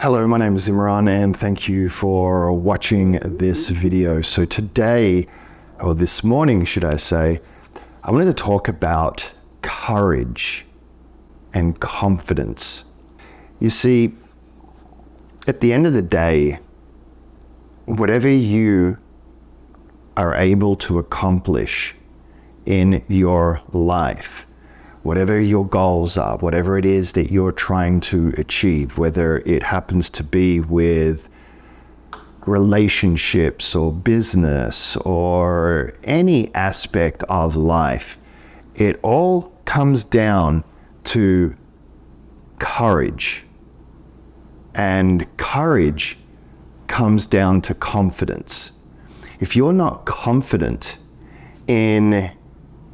Hello, my name is Imran and thank you for watching this video. So today, or this morning should I say, I wanted to talk about courage and confidence. You see, at the end of the day, whatever you are able to accomplish in your life, whatever your goals are, whatever it is that you're trying to achieve, whether it happens to be with relationships or business or any aspect of life, it all comes down to courage. And courage comes down to confidence. If you're not confident in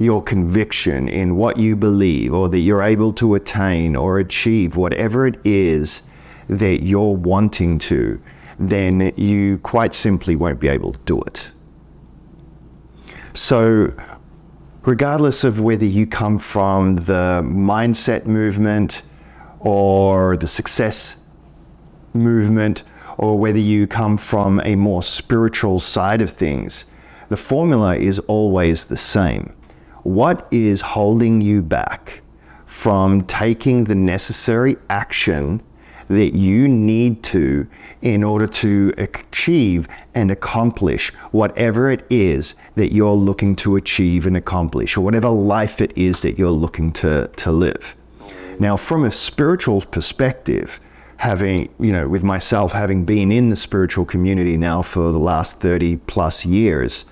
your conviction, in what you believe, or that you're able to attain or achieve whatever it is that you're wanting to, then you quite simply won't be able to do it. So regardless of whether you come from the mindset movement or the success movement, or whether you come from a more spiritual side of things, the formula is always the same. What is holding you back from taking the necessary action that you need to in order to achieve and accomplish whatever it is that you're looking to achieve and accomplish, or whatever life it is that you're looking to live? Now, from a spiritual perspective, with myself having been in the spiritual community now for the last 30 plus years,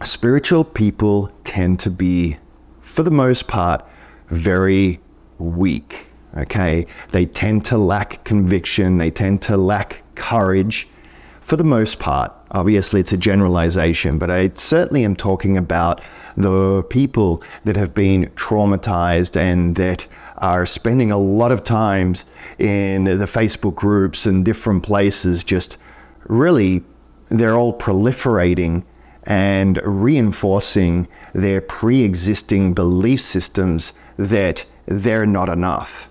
spiritual people tend to be, for the most part, very weak, okay? They tend to lack conviction, they tend to lack courage, for the most part. Obviously, it's a generalization, but I certainly am talking about the people that have been traumatized and that are spending a lot of times in the Facebook groups and different places, just really, they're all proliferating and reinforcing their pre-existing belief systems that they're not enough.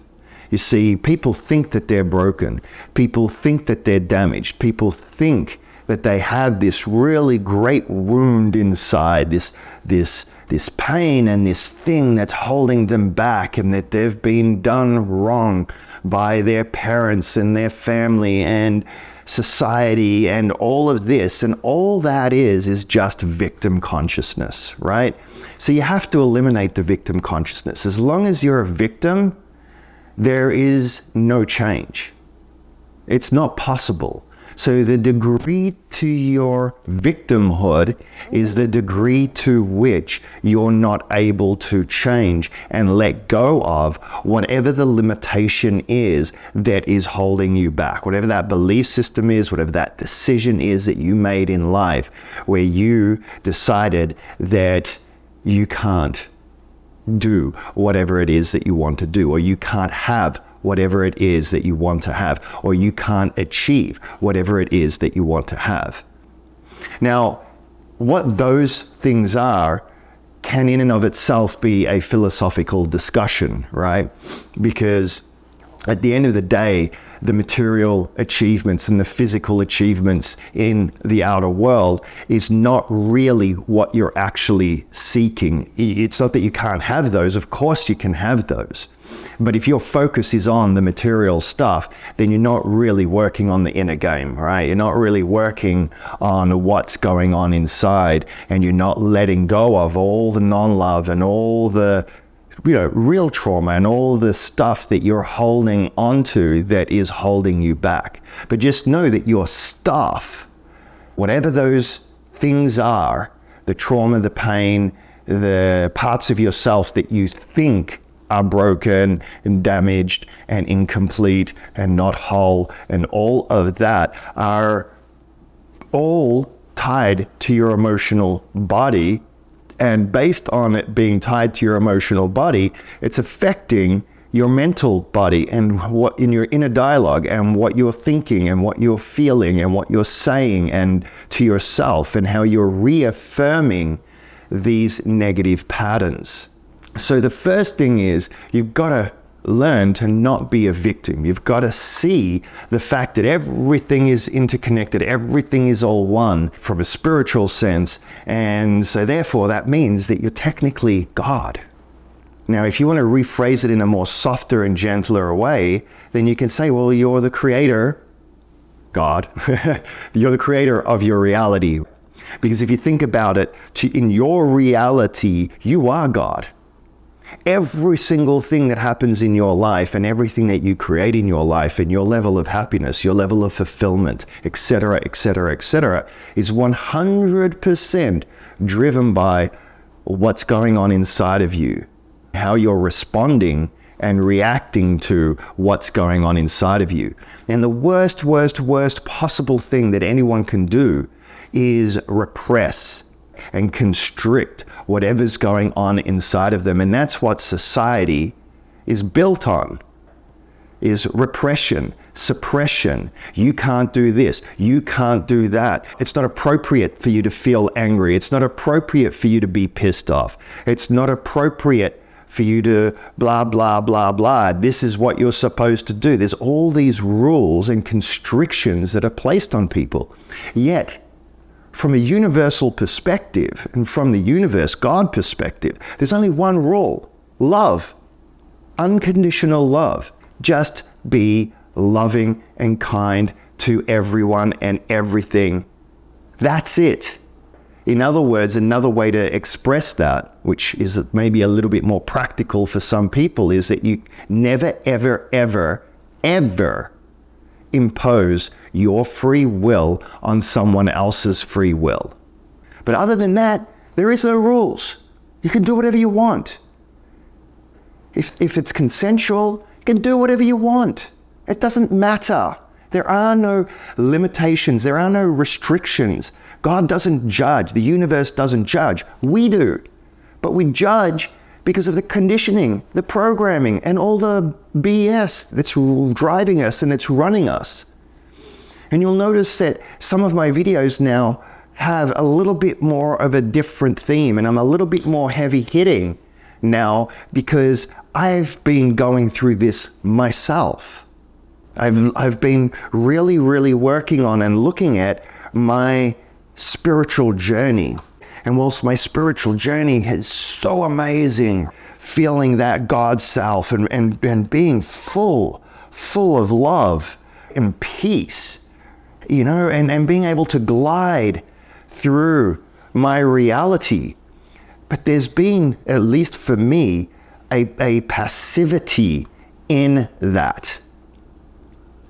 You see, people think that they're broken. People think that they're damaged. People think that they have this really great wound inside, this pain and this thing that's holding them back, and that they've been done wrong by their parents and their family and society and all of this, and all that is just victim consciousness, right? So you have to eliminate the victim consciousness. As long as you're a victim, there is no change. It's not possible. So the degree to your victimhood is the degree to which you're not able to change and let go of whatever the limitation is that is holding you back. Whatever that belief system is, whatever that decision is that you made in life, where you decided that you can't do whatever it is that you want to do, or you can't have whatever it is that you want to have, or you can't achieve whatever it is that you want to have. Now, what those things are can in and of itself be a philosophical discussion, right? Because at the end of the day, the material achievements and the physical achievements in the outer world is not really what you're actually seeking. It's not that you can't have those. Of course you can have those. But if your focus is on the material stuff, then you're not really working on the inner game, right? You're not really working on what's going on inside, and you're not letting go of all the non-love and all the real trauma and all the stuff that you're holding onto that is holding you back. But just know that your stuff, whatever those things are, the trauma, the pain, the parts of yourself that you think are broken and damaged and incomplete and not whole, and all of that are all tied to your emotional body. And based on it being tied to your emotional body, it's affecting your mental body and what in your inner dialogue and what you're thinking and what you're feeling and what you're saying and to yourself, and how you're reaffirming these negative patterns. So the first thing is you've got to learn to not be a victim. You've got to see the fact that everything is interconnected, everything is all one from a spiritual sense. And so therefore that means that you're technically God. Now, if you want to rephrase it in a more softer and gentler way, then you can say, well, you're the creator, God. You're the creator of your reality. Because if you think about it, in your reality, you are God. Every single thing that happens in your life and everything that you create in your life and your level of happiness, your level of fulfillment, etc., etc., etc., is 100% driven by what's going on inside of you, how you're responding and reacting to what's going on inside of you. And the worst possible thing that anyone can do is repress and constrict whatever's going on inside of them. And that's what society is built on, is repression, suppression. You can't do this, you can't do that. It's not appropriate for you to feel angry. It's not appropriate for you to be pissed off. It's not appropriate for you to blah, blah, blah, blah. This is what you're supposed to do. There's all these rules and constrictions that are placed on people. Yet, from a universal perspective and from the universe, God perspective, there's only one rule: love, unconditional love. Just be loving and kind to everyone and everything. That's it. In other words, another way to express that, which is maybe a little bit more practical for some people, is that you never, ever, ever, ever impose your free will on someone else's free will. But other than that, there is no rules. You can do whatever you want. If it's consensual, you can do whatever you want. It doesn't matter. There are no limitations. There are no restrictions. God doesn't judge. The universe doesn't judge. We do. But we judge because of the conditioning, the programming, and all the BS that's driving us and that's running us. And you'll notice that some of my videos now have a little bit more of a different theme, and I'm a little bit more heavy-hitting now because I've been going through this myself. I've been really working on and looking at my spiritual journey. And whilst my spiritual journey is so amazing, feeling that God self and being full of love and peace, you know, and being able to glide through my reality. But there's been, at least for me, a passivity in that.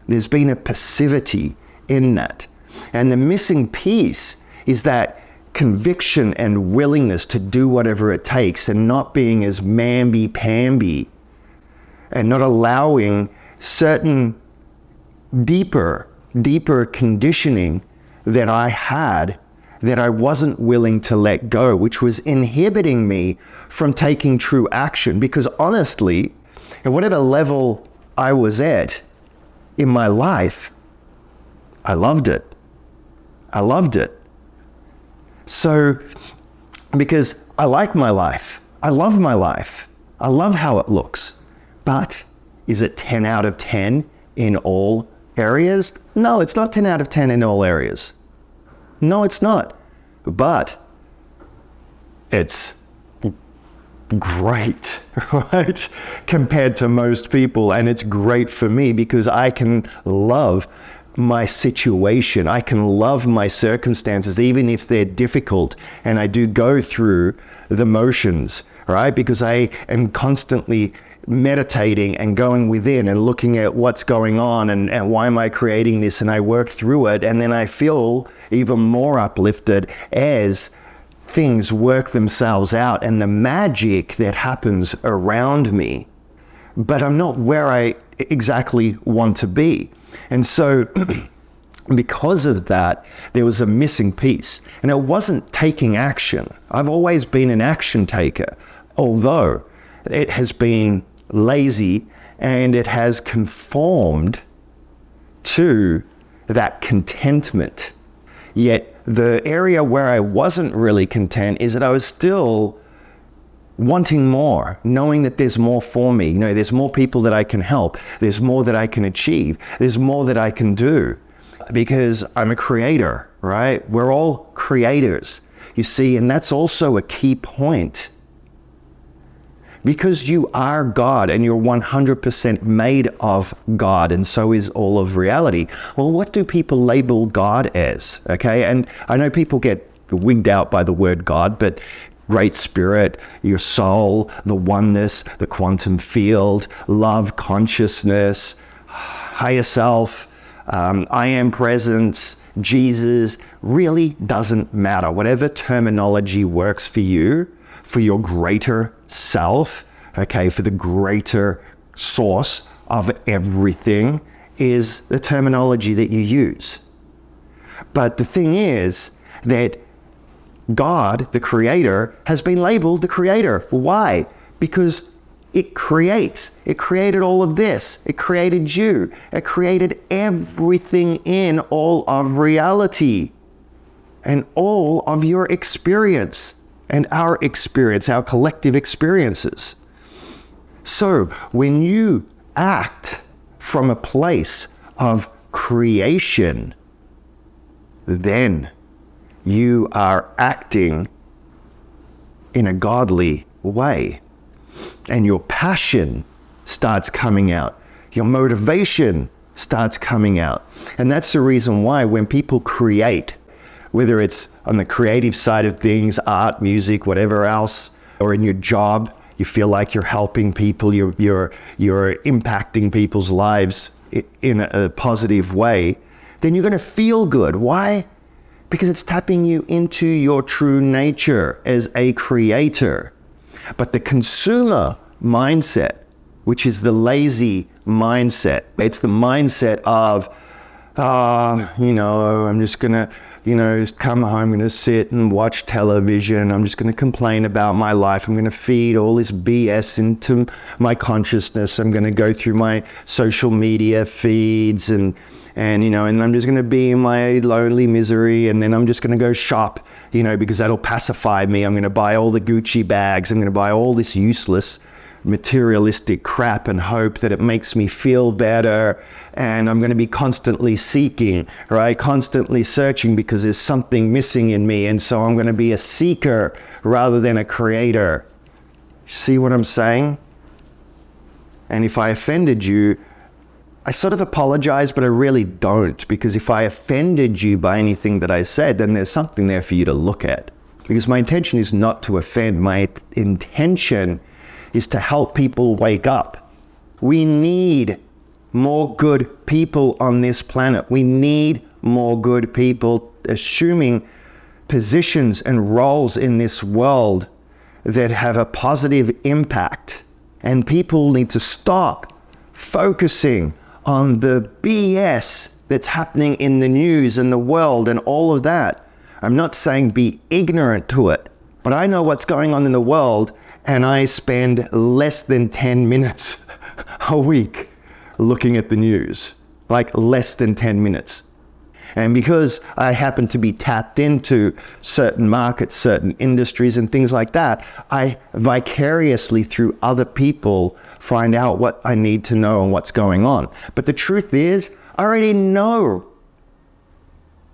There's been a passivity in that. And the missing piece is that conviction and willingness to do whatever it takes, and not being as mamby-pamby, and not allowing certain deeper conditioning that I had that I wasn't willing to let go, which was inhibiting me from taking true action. Because honestly, at whatever level I was at in my life, I loved it. I loved it. So, because I like my life, I love my life, I love how it looks, but is it 10 out of 10 in all areas? No, it's not 10 out of 10 in all areas. No, it's not. But it's great, right? Compared to most people. And it's great for me because I can love my situation. I can love my circumstances, even if they're difficult. And I do go through the motions, right? Because I am constantly meditating and going within and looking at what's going on and why am I creating this, and I work through it, and then I feel even more uplifted as things work themselves out and the magic that happens around me. But I'm not where I exactly want to be. And so because of that, there was a missing piece, and it wasn't taking action. I've always been an action taker, although it has been lazy and it has conformed to that contentment. Yet the area where I wasn't really content is that I was still wanting more, knowing that there's more for me. You know, there's more people that I can help. There's more that I can achieve. There's more that I can do because I'm a creator, right? We're all creators, you see, and that's also a key point. Because you are God and you're 100% made of God, and so is all of reality. Well, what do people label God as? Okay, and I know people get wigged out by the word God, but Great Spirit, your soul, the oneness, the quantum field, love, consciousness, higher self, I am presence, Jesus, really doesn't matter. Whatever terminology works for you, for your greater self, okay, for the greater source of everything is the terminology that you use. But the thing is that God, the creator, has been labeled the creator. Why? Because it creates. It created all of this. It created you. It created everything in all of reality and all of your experience and our experience, our collective experiences. So when you act from a place of creation, then you are acting in a godly way. And your passion starts coming out. Your motivation starts coming out. And that's the reason why when people create, whether it's on the creative side of things, art, music, whatever else, or in your job, you feel like you're helping people, you're impacting people's lives in a positive way, then you're going to feel good. Why? Because it's tapping you into your true nature as a creator. But the consumer mindset, which is the lazy mindset, it's the mindset of, I'm just going to, just come home, I'm going to sit and watch television. I'm just going to complain about my life. I'm going to feed all this BS into my consciousness. I'm going to go through my social media feeds and I'm just going to be in my lonely misery, and then I'm just going to go shop, because that'll pacify me. I'm going to buy all the Gucci bags. I'm going to buy all this useless materialistic crap and hope that it makes me feel better. And I'm going to be constantly seeking, right? Constantly searching because there's something missing in me. And so I'm going to be a seeker rather than a creator. See what I'm saying? And if I offended you, I sort of apologize, but I really don't, because if I offended you by anything that I said, then there's something there for you to look at. Because my intention is not to offend. My intention is to help people wake up. We need more good people on this planet. We need more good people assuming positions and roles in this world that have a positive impact. And people need to stop focusing on the BS that's happening in the news and the world and all of that. I'm not saying be ignorant to it, but I know what's going on in the world, and I spend less than 10 minutes a week looking at the news, like less than 10 minutes. And because I happen to be tapped into certain markets, certain industries and things like that, I vicariously through other people find out what I need to know and what's going on. But the truth is, I already know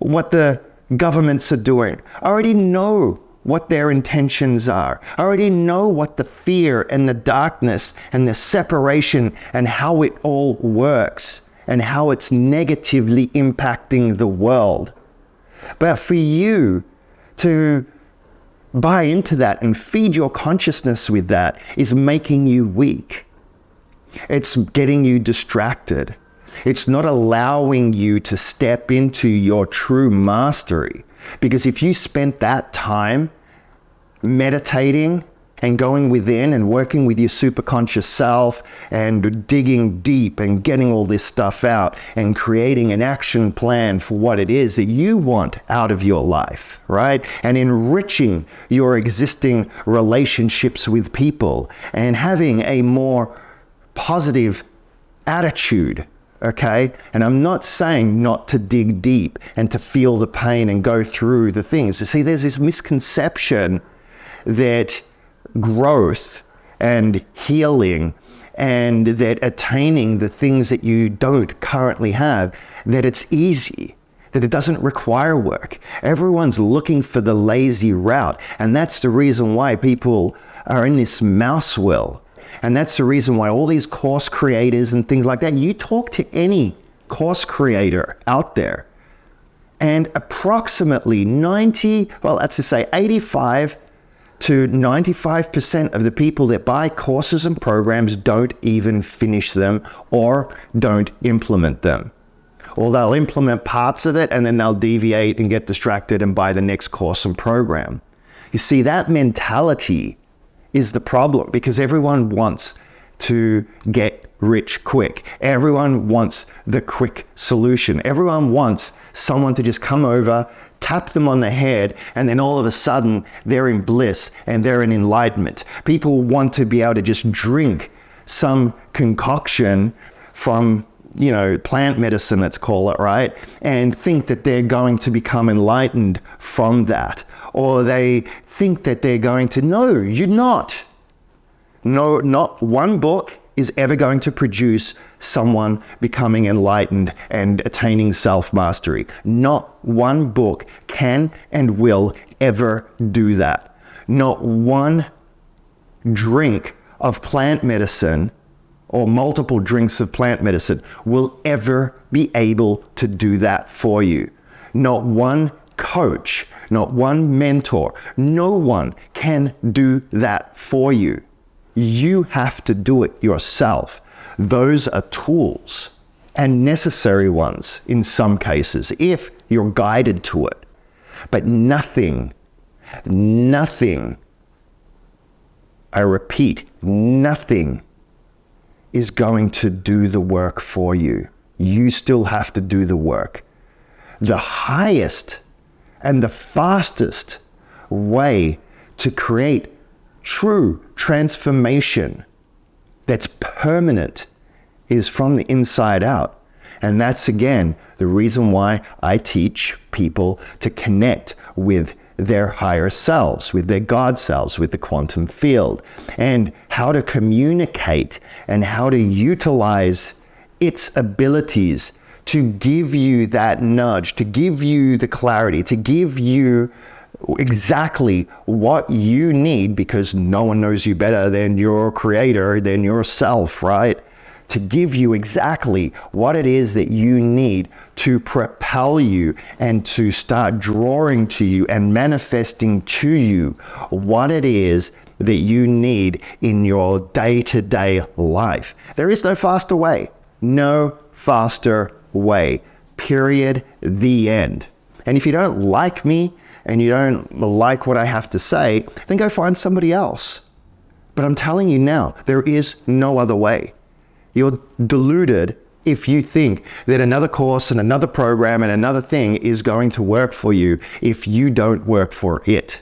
what the governments are doing. I already know what their intentions are. I already know what the fear and the darkness and the separation and how it all works and how it's negatively impacting the world. But for you to buy into that and feed your consciousness with that is making you weak. It's getting you distracted. It's not allowing you to step into your true mastery. Because if you spent that time meditating and going within and working with your superconscious self and digging deep and getting all this stuff out and creating an action plan for what it is that you want out of your life, right? And enriching your existing relationships with people and having a more positive attitude, okay? And I'm not saying not to dig deep and to feel the pain and go through the things. You see, there's this misconception that growth and healing, and that attaining the things that you don't currently have, that it's easy, that it doesn't require work. Everyone's looking for the lazy route, and that's the reason why people are in this mouse wheel. And that's the reason why all these course creators and things like that, you talk to any course creator out there, and approximately 85 to 95% of the people that buy courses and programs don't even finish them or don't implement them. Or they'll implement parts of it and then they'll deviate and get distracted and buy the next course and program. You see, that mentality is the problem, because everyone wants to get rich quick. Everyone wants the quick solution. Everyone wants someone to just come over, tap them on the head, and then all of a sudden they're in bliss and they're in enlightenment. People want to be able to just drink some concoction from, plant medicine, let's call it, right? And think that they're going to become enlightened from that. Or they think that they're going to, no, you're not. No, not one book is ever going to produce someone becoming enlightened and attaining self-mastery. Not one book can and will ever do that. Not one drink of plant medicine or multiple drinks of plant medicine will ever be able to do that for you. Not one coach, not one mentor, no one can do that for you. You have to do it yourself. Those are tools, and necessary ones in some cases, if you're guided to it. But nothing, I repeat, nothing is going to do the work for you. You still have to do the work. The highest and the fastest way to create true transformation that's permanent is from the inside out. And that's, again, the reason why I teach people to connect with their higher selves, with their God selves, with the quantum field, and how to communicate and how to utilize its abilities to give you that nudge, to give you the clarity, to give you exactly what you need, because no one knows you better than your creator, than yourself, right? To give you exactly what it is that you need to propel you and to start drawing to you and manifesting to you what it is that you need in your day-to-day life. There is no faster way. No faster way. Period. The end. And if you don't like me and you don't like what I have to say, then go find somebody else. But I'm telling you now, there is no other way. You're deluded if you think that another course and another program and another thing is going to work for you if you don't work for it.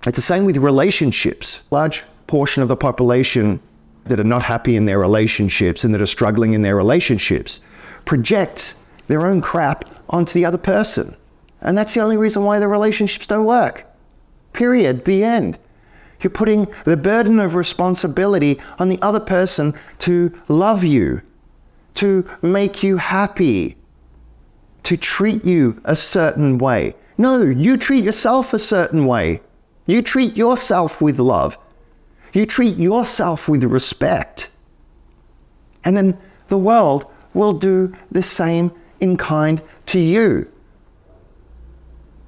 It's the same with relationships. Large portion of the population that are not happy in their relationships and that are struggling in their relationships projects their own crap onto the other person. And that's the only reason why the relationships don't work. Period. The end. You're putting the burden of responsibility on the other person to love you, to make you happy, to treat you a certain way. No, you treat yourself a certain way. You treat yourself with love. You treat yourself with respect. And then the world will do the same in kind to you.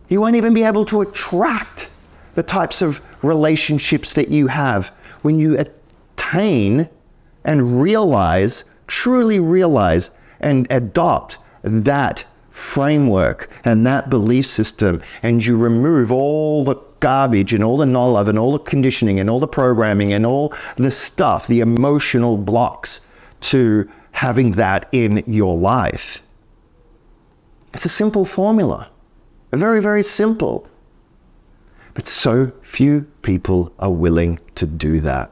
You won't even be able to attract the types of relationships that you have when you attain and realize, truly realize and adopt that framework and that belief system, and you remove all the garbage and all the no-love and all the conditioning and all the programming and all the stuff, the emotional blocks to having that in your life. It's a simple formula, very, very simple. But so few people are willing to do that.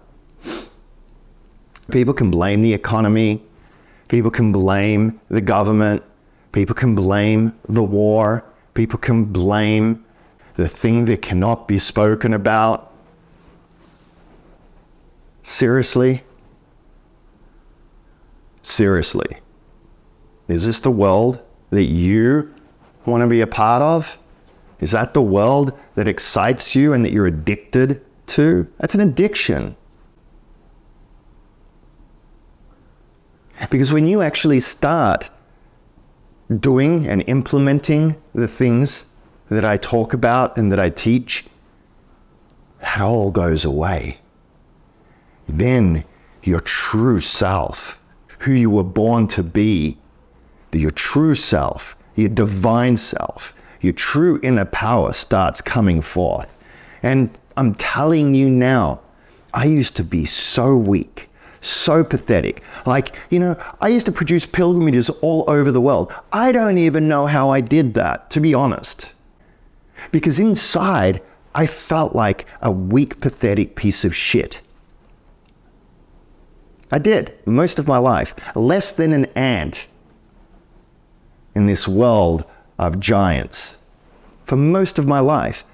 People can blame the economy. People can blame the government. People can blame the war. People can blame the thing that cannot be spoken about. Seriously? Seriously? Is this the world that you want to be a part of? Is that the world that excites you and that you're addicted to? That's an addiction. Because when you actually start doing and implementing the things that I talk about and that I teach, that all goes away. Then your true self, who you were born to be, your true self, your divine self, your true inner power starts coming forth. And I'm telling you now, I used to be so weak, so pathetic. Like, I used to produce pilgrimages all over the world. I don't even know how I did that, to be honest. Because inside, I felt like a weak, pathetic piece of shit. I did, most of my life. Less than an ant in this world of giants for most of my life.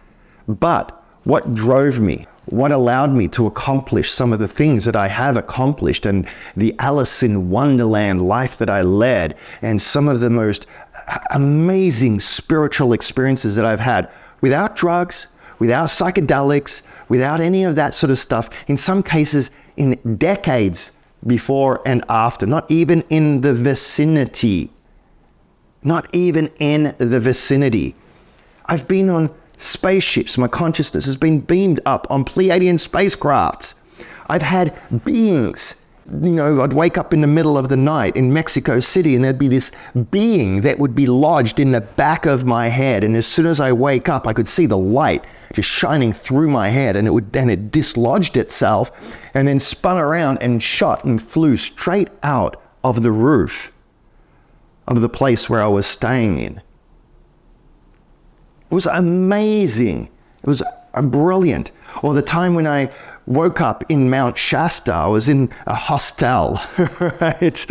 But what drove me, what allowed me to accomplish some of the things that I have accomplished, and the Alice in Wonderland life that I led, and some of the most amazing spiritual experiences that I've had, without drugs, without psychedelics, without any of that sort of stuff, in some cases in decades before and after, not even in the vicinity. Not even in the vicinity. I've been on spaceships. My consciousness has been beamed up on Pleiadian spacecrafts. I've had beings. I'd wake up in the middle of the night in Mexico City and there'd be this being that would be lodged in the back of my head. And as soon as I wake up, I could see the light just shining through my head, and it dislodged itself and then spun around and shot and flew straight out of the roof of the place where I was staying in. It was amazing. It was brilliant. Or the time when I woke up in Mount Shasta, I was in a hostel, right?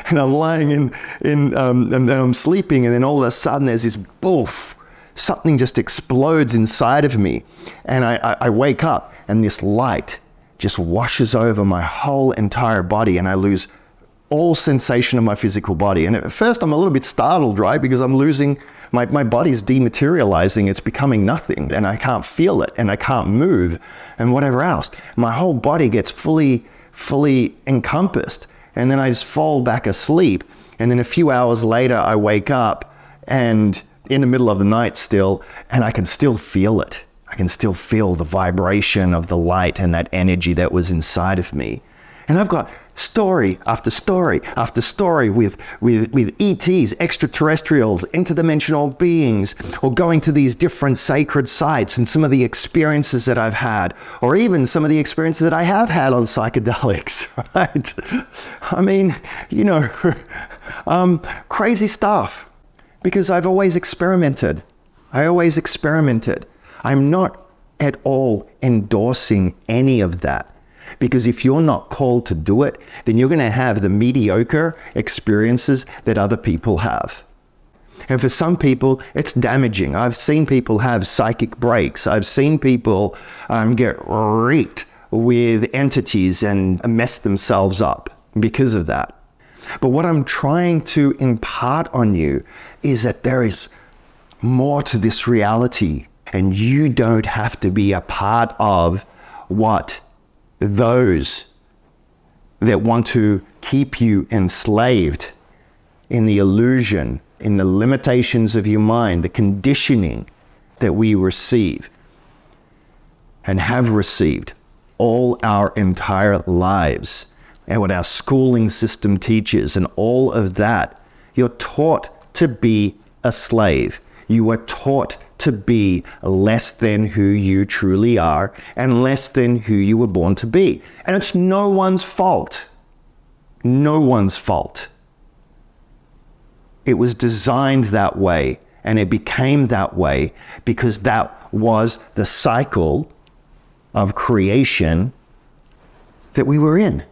And I'm lying and I'm sleeping, and then all of a sudden there's this boof. Something just explodes inside of me. And I wake up, and this light just washes over my whole entire body, and I lose all sensation of my physical body. And at first I'm a little bit startled, right? Because I'm losing, my body's dematerializing, it's becoming nothing, and I can't feel it, and I can't move, and whatever else. My whole body gets fully encompassed, and then I just fall back asleep. And then a few hours later, I wake up, and in the middle of the night still, and I can still feel it. I can still feel the vibration of the light and that energy that was inside of me. And I've got story after story after story with ETs, extraterrestrials, interdimensional beings, or going to these different sacred sites, and some of the experiences that I've had, or even some of the experiences that I have had on psychedelics, right? I mean, crazy stuff, because I've always experimented. I'm not at all endorsing any of that. Because if you're not called to do it, then you're going to have the mediocre experiences that other people have. And for some people, it's damaging. I've seen people have psychic breaks. I've seen people get wreaked with entities and mess themselves up because of that. But what I'm trying to impart on you is that there is more to this reality, and you don't have to be a part of what those that want to keep you enslaved in the illusion, in the limitations of your mind, the conditioning that we receive and have received all our entire lives, and what our schooling system teaches and all of that. You're taught to be a slave. You are taught to be less than who you truly are and less than who you were born to be. And it's no one's fault. No one's fault. It was designed that way, and it became that way because that was the cycle of creation that we were in.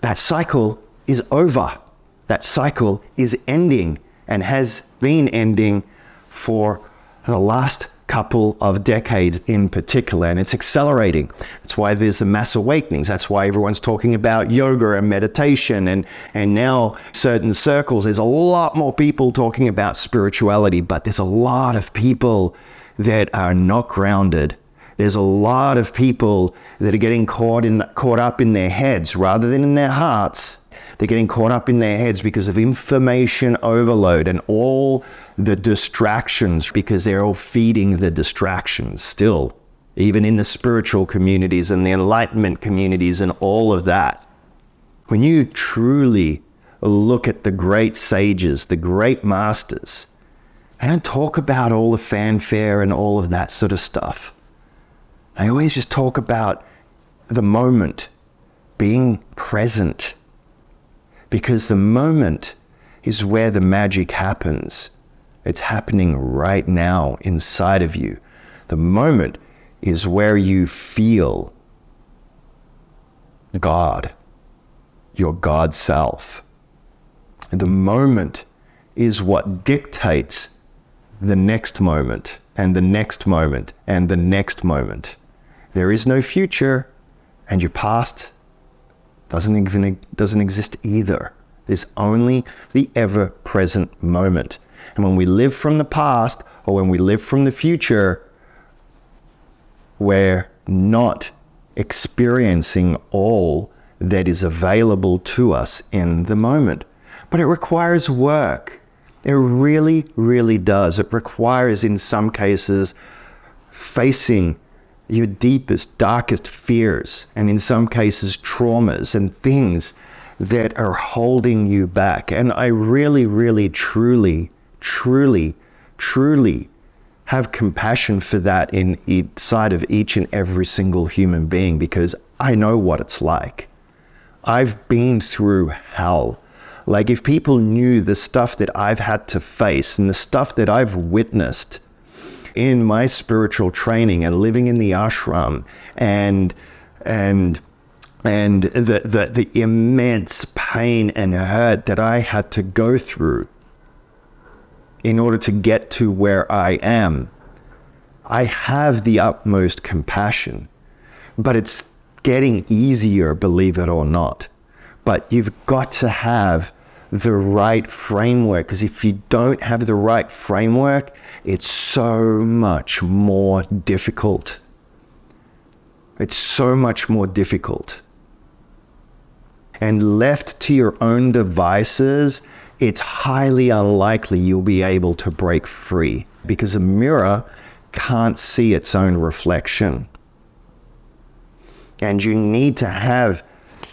That cycle is over. That cycle is ending and has been ending for the last couple of decades in particular, and it's accelerating. That's why there's the mass awakenings. That's why everyone's talking about yoga and meditation, and now certain circles, there's a lot more people talking about spirituality, but there's a lot of people that are not grounded. There's a lot of people that are getting caught up in their heads rather than in their hearts. They're getting caught up in their heads because of information overload and all the distractions, because they're all feeding the distractions still, even in the spiritual communities and the enlightenment communities and all of that. When you truly look at the great sages, the great masters, I don't talk about all the fanfare and all of that sort of stuff. I always just talk about the moment, being present. Because the moment is where the magic happens. It's happening right now inside of you. The moment is where you feel God, your God self. And the moment is what dictates the next moment, and the next moment, and the next moment. There is no future, and your past doesn't exist either. There's only the ever-present moment. And when we live from the past, or when we live from the future, we're not experiencing all that is available to us in the moment. But it requires work. It really, really does. It requires, in some cases, facing your deepest, darkest fears, and in some cases, traumas and things that are holding you back. And I really, really, truly, truly, truly have compassion for that inside of each and every single human being, because I know what it's like. I've been through hell. Like, if people knew the stuff that I've had to face and the stuff that I've witnessed in my spiritual training and living in the ashram, and the immense pain and hurt that I had to go through in order to get to where I am, I have the utmost compassion. But it's getting easier, believe it or not. But you've got to have the right framework, because if you don't have the right framework, it's so much more difficult. It's so much more difficult. And left to your own devices, it's highly unlikely you'll be able to break free, because a mirror can't see its own reflection. And you need to have.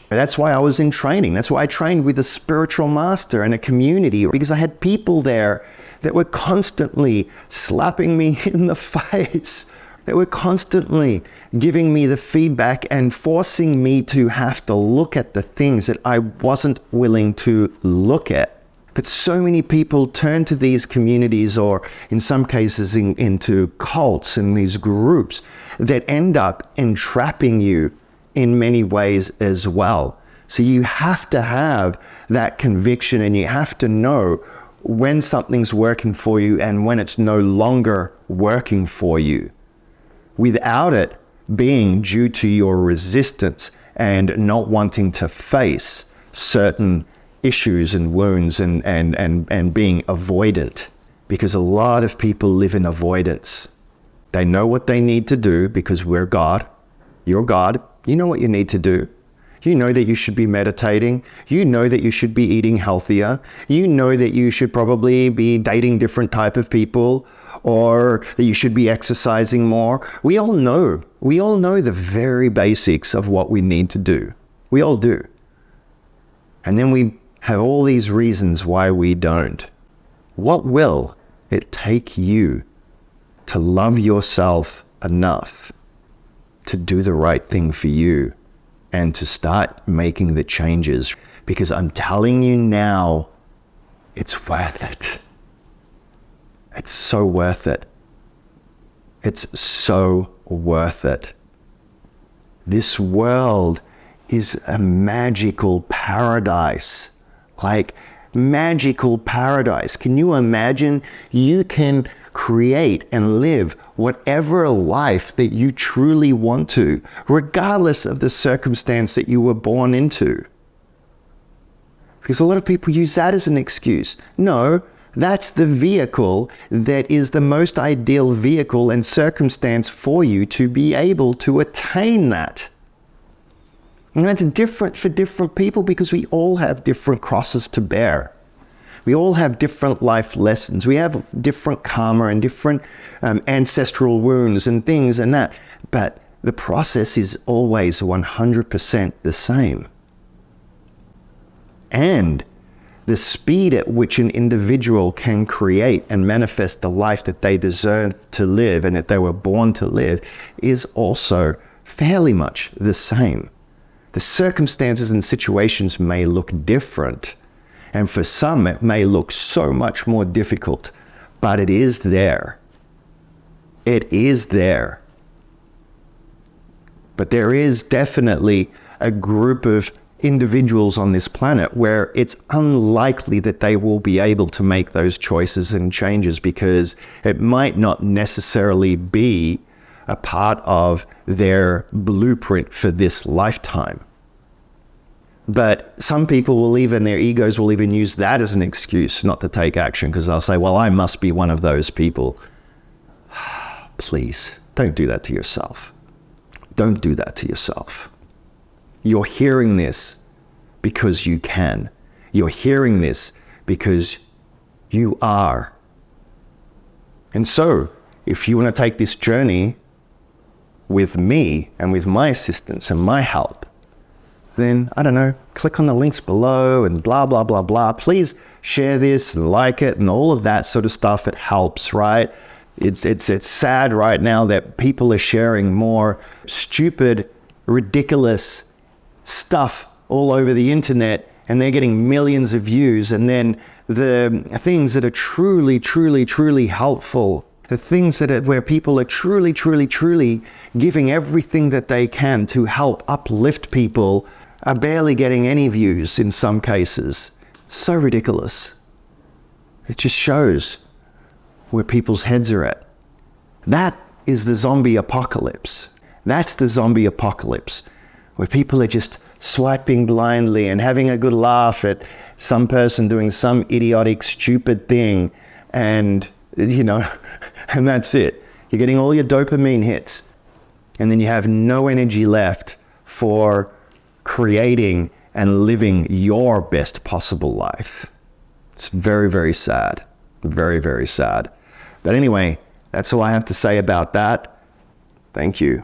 That's why I was in training. That's why I trained with a spiritual master and a community, because I had people there that were constantly slapping me in the face. They were constantly giving me the feedback and forcing me to have to look at the things that I wasn't willing to look at. But so many people turn to these communities, or in some cases into cults and these groups that end up entrapping you in many ways as well. So you have to have that conviction, and you have to know when something's working for you and when it's no longer working for you, without it being due to your resistance and not wanting to face certain issues and wounds and being avoidant. Because a lot of people live in avoidance. They know what they need to do because we're God. You're God. You know what you need to do. You know that you should be meditating. You know that you should be eating healthier. You know that you should probably be dating different type of people, or that you should be exercising more. We all know. We all know the very basics of what we need to do. We all do. And then we have all these reasons why we don't. What will it take you to love yourself enough to do the right thing for you and to start making the changes? Because I'm telling you now, it's worth it. It's so worth it. It's so worth it. This world is a magical paradise. Like, magical paradise. Can you imagine? You can create and live whatever life that you truly want to, regardless of the circumstance that you were born into. Because a lot of people use that as an excuse. No, that's the vehicle that is the most ideal vehicle and circumstance for you to be able to attain that. And that's different for different people because we all have different crosses to bear. We all have different life lessons. We have different karma and different ancestral wounds and things and that. But the process is always 100% the same. And the speed at which an individual can create and manifest the life that they deserve to live and that they were born to live is also fairly much the same. The circumstances and situations may look different, and for some it may look so much more difficult, but it is there. It is there. But there is definitely a group of individuals on this planet where it's unlikely that they will be able to make those choices and changes because it might not necessarily be a part of their blueprint for this lifetime. But some people will even, their egos will even use that as an excuse not to take action because they'll say, well, I must be one of those people. Please, don't do that to yourself. Don't do that to yourself. You're hearing this because you can. You're hearing this because you are. And so, if you want to take this journey with me and with my assistance and my help, then, I don't know, click on the links below and blah, blah, blah, blah. Please share this and like it and all of that sort of stuff. It helps, right? It's sad right now that people are sharing more stupid, ridiculous stuff all over the internet and they're getting millions of views, and then the things that are truly, truly, truly helpful, the things that are where people are truly, truly, truly giving everything that they can to help uplift people are barely getting any views in some cases. So ridiculous. It just shows where people's heads are at. That is the zombie apocalypse. That's the zombie apocalypse, where people are just swiping blindly and having a good laugh at some person doing some idiotic, stupid thing, and, you know, and that's it. You're getting all your dopamine hits, and then you have no energy left for creating and living your best possible life. It's very, very sad. Very, very sad. But anyway, that's all I have to say about that. Thank you.